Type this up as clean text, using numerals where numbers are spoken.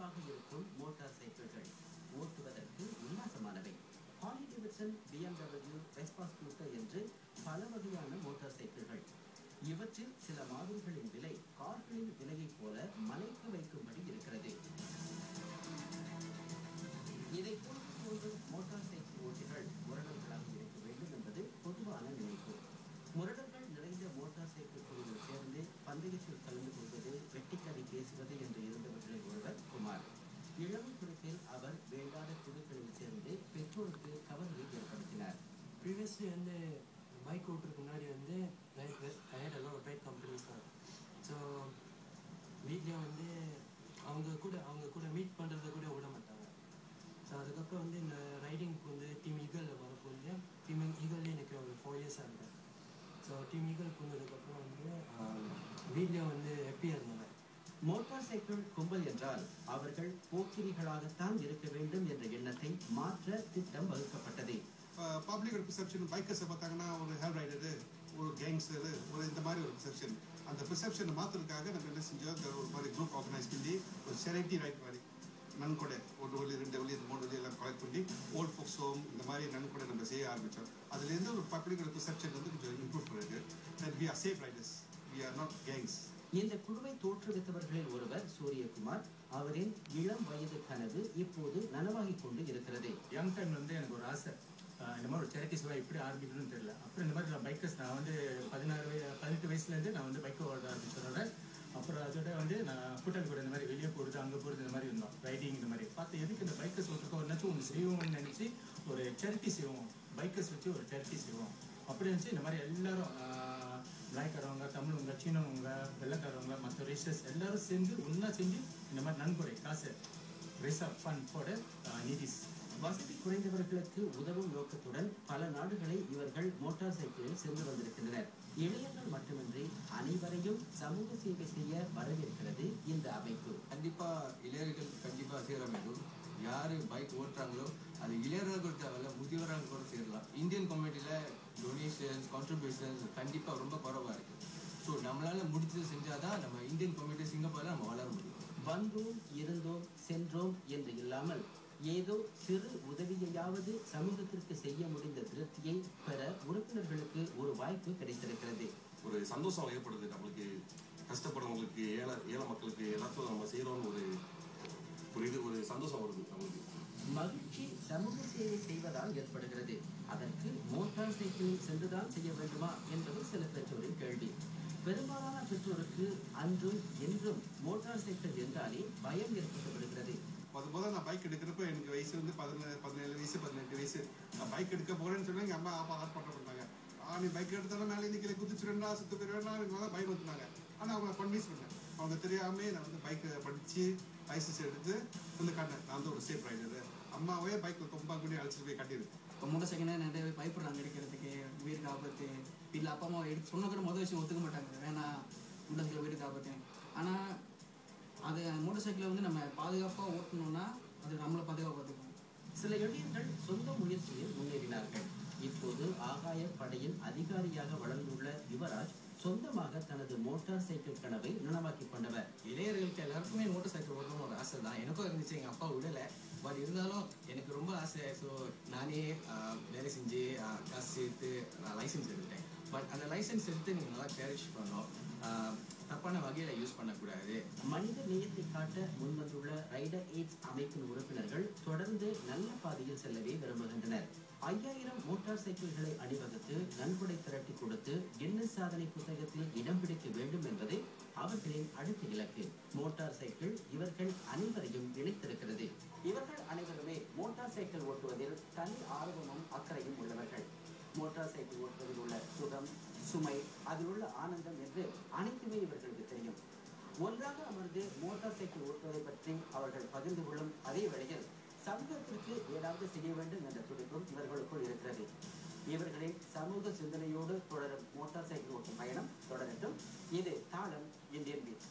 சேஃபாக இருக்கும் மோட்டார் சைக்கிள்கள் ஓட்டுவதற்கு உல்லாசமானவை. Harley Davidson, BMW, Vespa scooter என்று பல வகையான மோட்டார் சைக்கிள்கள். இவற்றில் சில மாதிரிகளின் விலை கார்களின் விலையைப் போல மலைக்க வைக்கும்படி இருக்கிறது. இதை போன்று மோட்டார் சைக்கிள் ஓட்டிகள் முரடர்களாக இருக்க வேண்டும் என்பது பொதுவான நினைப்பு. முரடர்கள் நிறைந்த மோட்டார் சைக்கிள் குழுவில் சேர்ந்து பந்தயத்தில் கலந்து கொள்வது, வெட்டிக்கதை பேசுவது என்று இருந்தவர்களில் ஒருவர் குமார். இளம் குறிப்பில் அவர் வேண்டாத குழுக்களில் சேர்ந்து பெற்றோருக்கு கவலையை ஏற்படுத்தினார். Previously வந்து பைக் ஓட்டுறதுக்கு முன்னாடி வந்து I had a lot of ride companies தான். ஸோ வீட்லேயும் வந்து அவங்க கூட மீட் பண்ணுறத கூட விட மாட்டாங்க. ஸோ அதுக்கப்புறம் வந்து இந்த ரைடிங்க்கு வந்து டீம் ஈகலில் வரப்போ வந்து டீம் ஈகல்லே எனக்கு ஒரு 4 years இருந்தேன். ஸோ டீம் ஈகலுக்கு வந்ததுக்கப்புறம் வந்து வீட்லேயும் வந்து ஹாப்பியாக இருந்தாங்க. மோட்டார் சைக்கிள் கும்பல் என்றால் அவர்கள் போக்கிரிகளாகத்தான் இருக்க வேண்டும் என்ற எண்ணத்தை மாற்ற திட்டம் வகுக்கப்பட்டது. பப்ளிக் பெர்செப்ஷன் பைக்கர்ஸை பார்த்தாங்கன்னா ஒரு ஹேர் ரைடரு, ஒரு கேங்ஸ்டரு, ஒரு இந்த மாதிரி ஒரு பெர்செப்ஷன். அந்த பெர்செப்ஷனை மாற்றுறதுக்காக நம்ம என்ன செஞ்சோம், ஒரு மாதிரி குரூப் ஆர்கனைஸ் பண்ணி ஒரு சேரிட்டி ரைட் மாதிரி நன்கொடை 1 வழி 2 வழி 3 வழி எல்லாம் கலெக்ட் பண்ணி ஓல்ட் ஃபோக்ஸ் ஹோம் இந்த மாதிரி நன்கொடை நம்ம செய்ய ஆரம்பித்தோம். அதுலேருந்து ஒரு பப்ளிக் பெர்செப்ஷன் வந்து கொஞ்சம் இம்ப்ரூவ் பண்ணுறது. We are safe riders, we are not gangs. இந்த குழுவை தோற்றுவித்தவர்களில் ஒருவர் சூரியகுமார். அவரின் இளம் வயது கனவு இப்போது நனவாகி கொண்டு இருக்கிறது. யங் டைம் வந்து எனக்கு ஒரு ஆசை, இந்த மாதிரி ஒரு சேரிட்டி சேவை எப்படி ஆரம்பிக்கணும்னு தெரியல. அப்புறம் இந்த மாதிரி பைக்கர்ஸ் நான் வந்து 18 வயசுலேருந்து நான் வந்து பைக்கை ஓட ஆரம்பிச்சதோட அப்புறம் அதோட வந்து நான் கூட்டல் கூட இந்த மாதிரி வெளியே போகிறது, அங்கே போகிறது, இந்த மாதிரி இருந்தோம். ரைடிங் இந்த மாதிரி பார்த்து எதுக்கு இந்த பைக்கர்ஸ் ஒருத்தருக்கோ ஒன்றாச்சும் ஒன்று செய்வோம்னு நினச்சி ஒரு சேரிட்டி செய்வோம், பைக்கர்ஸ் வச்சு ஒரு சேரிட்டி செய்வோம் அப்படி இருந்துச்சு. இந்த மாதிரி எல்லாரும் மலாய்க்காரவங்க, தமிழவங்க, சீனவங்க, வெள்ளக்காரவங்க, மற்ற ரேஷஸ் எல்லாரும் சேர்ந்து ஒன்றா செஞ்சு இந்த மாதிரி நன்கொடை காசு ரேஸ் ஆஃப் ஃபண்ட் போட நீதிஸ். வசதி குறைந்தவர்களுக்கு உதவும் நோக்கத்துடன் பல நாடுகளை இவர்கள் மோட்டார் சைக்கிளில் சென்று வந்திருக்கின்றனர். இளைஞர்கள் மட்டுமின்றி அனைவரையும் சமூக சேவை செய்ய வரவேற்கிறது இந்த அமைப்பு. கண்டிப்பா இளைஞர்கள் கண்டிப்பா சேர வேண்டும். யாரு பைக் ஓட்டுறாங்களோ அது இளைஞர்கள் தேவையில்ல, முதியவராக கூட சேரலாம். இந்தியன் கம்யூனிட்டியில டொனேஷன்ஸ், கான்ட்ரிபியூஷன்ஸ் கண்டிப்பா ரொம்ப குறைவா இருக்கு. ஸோ நம்மளால முடிச்சது செஞ்சாதான் நம்ம இந்தியன் கம்யூனிட்டி சிங்கப்பூர்ல நம்ம வளர முடியும். வந்தோம், இருந்தோம், சென்றோம் என்று இல்லாமல் ஏதோ சிறு உதவியையாவது சமூகத்திற்கு செய்ய முடிந்த திருப்தியை பெற உறுப்பினர்களுக்கு ஒரு வாய்ப்பு கிடைத்திருக்கிறது. ஒரு சந்தோஷம் ஏற்படுது. நம்மளுக்கு கஷ்டப்படுறவங்களுக்கு, ஏழை மக்களுக்கு எல்லாத்தையும் நம்ம செய்யறோம்னு ஒரு சந்தோஷம் வருது. நம்மளுக்கு மகிழ்ச்சி சமூக சேவை செய்வதால் ஏற்படுகிறது. அதற்கு மோட்டார் சைக்கிளில் சென்றுதான் செய்ய வேண்டுமா என்பது சில பெற்றோரின் கேள்வி. பெரும்பாலான பெற்றோருக்கு அன்றும் என்றும் மோட்டார் சைக்கிள் என்றாலே பயம் ஏற்பட்டு விடுகிறது. முதல்ல நான் பைக் எடுக்கிறப்ப எனக்கு வயசு வந்து 17 வயசு 18 வயசு. நான் பைக் எடுக்க போறேன்னு சொன்னா எங்கள் அம்மா அப்பா ஆர்ப்பாட்டம் பண்ணாங்க. நீ பைக் எடுத்தாலும் மேலே இன்னைக்கு குதிச்சுருந்தா சுத்து போயிருவேன்னா எனக்கு நல்லா பயம் வந்துட்டாங்க. ஆனால் அவங்க கன்வின்ஸ் பண்ணேன். அவங்க தெரியாமே நான் வந்து பைக்கை படித்து லைசன்ஸ் எடுத்து வந்து காட்டினேன். நான் வந்து ஒரு சேஃப் ரைடரு. அம்மாவே பைக்கில் ரொம்ப கூட அழைச்சிட்டு போய் கட்டியிருக்கேன். இப்போ மோட்டர் சைக்கிள்னா நிறைய பேர் பயப்படுறாங்க எடுக்கிறதுக்கு, உயிருக்கு ஆபத்து. வீட்டில் அப்பா அம்மா எடுத்து சொன்ன கூட முதல் விஷயம் ஒத்துக்க மாட்டாங்க, வேணாம் மோட்டர் சைக்கிள் உயிருக்கு ஆபத்து. ஆனால் அது மோட்டர் சைக்கிளை வந்து நம்ம பாதுகாப்பாக ஓட்டணும்னா அது நம்மளை பாதுகாப்பாக. சில இளைஞர்கள் சொந்த முயற்சியில் முன்னேறினார்கள். இப்போது ஆகாய படையின் அதிகாரியாக வளர்ந்துள்ள யுவராஜ் சொந்தமாக தனது மோட்டார் சைக்கிள் கனவை நனவாக்கி கொண்டவர். இளைஞர்களுக்கு எல்லாருக்குமே மோட்டர் சைக்கிள் ஓட்டணும் ஒரு ஆசை தான். எனக்கும் இருந்துச்சு, எங்கள் அப்பா விடலை. பட் இருந்தாலும் எனக்கு ரொம்ப ஆசை. ஸோ நானே வேலை செஞ்சு காசு சேர்த்து நான் லைசன்ஸ் எடுத்தேன். பட் அந்த லைசன்ஸ் எடுத்து நீங்கள் நல்லா கேரிஷ் பண்ணணும், தப்பான வகையில் யூஸ் பண்ணக்கூடாது. மனித நேயத்தை காட்ட முன்வந்துள்ள ரைடர் எய்ட்ஸ் அமைப்பின் உறுப்பினர்கள் தொடர்ந்து நல்ல பாதையில் செல்லவே விரும்புகின்றனர். 5000 மோட்டார் சைக்கிள்களை அணிவகுத்து நன்கொடை திரட்டி கொடுத்து கின்னஸ் சாதனை புத்தகத்தில் இடம் பிடிக்க வேண்டும் என்பது அவர்களின் அடுத்த இலக்கு. மோட்டார் சைக்கிள் இவர்கள் அனைவரையும் இணைத்திருக்கிறது. இவர்கள் அனைவருமே மோட்டார் சைக்கிள் ஓட்டுவதில் தனி ஆர்வமும் அக்கறையும் உள்ளவர்கள். மோட்டார் சைக்கிள் ஓட்டுவதில் உள்ள சுகம், சுமை, அதில் உள்ள ஆனந்தம் என்று அனைத்துமே இவர்களுக்கு தெரியும். ஒன்றாக அமர்ந்து மோட்டார் சைக்கிள் ஓட்டுவதை பற்றி அவர்கள் பகிர்ந்து கொள்ளும் அதே வேளையில் சமூகத்திற்கு ஏதாவது செய்ய வேண்டும் என்ற துடிப்பும் இவர்களுக்குள் இருக்கிறது. இவர்களின் சமூக சிந்தனையோடு தொடரும் மோட்டார் சைக்கிள் ஓட்டும் பயணம் தொடரட்டும். இது தாளம் இந்தியன் பீட்.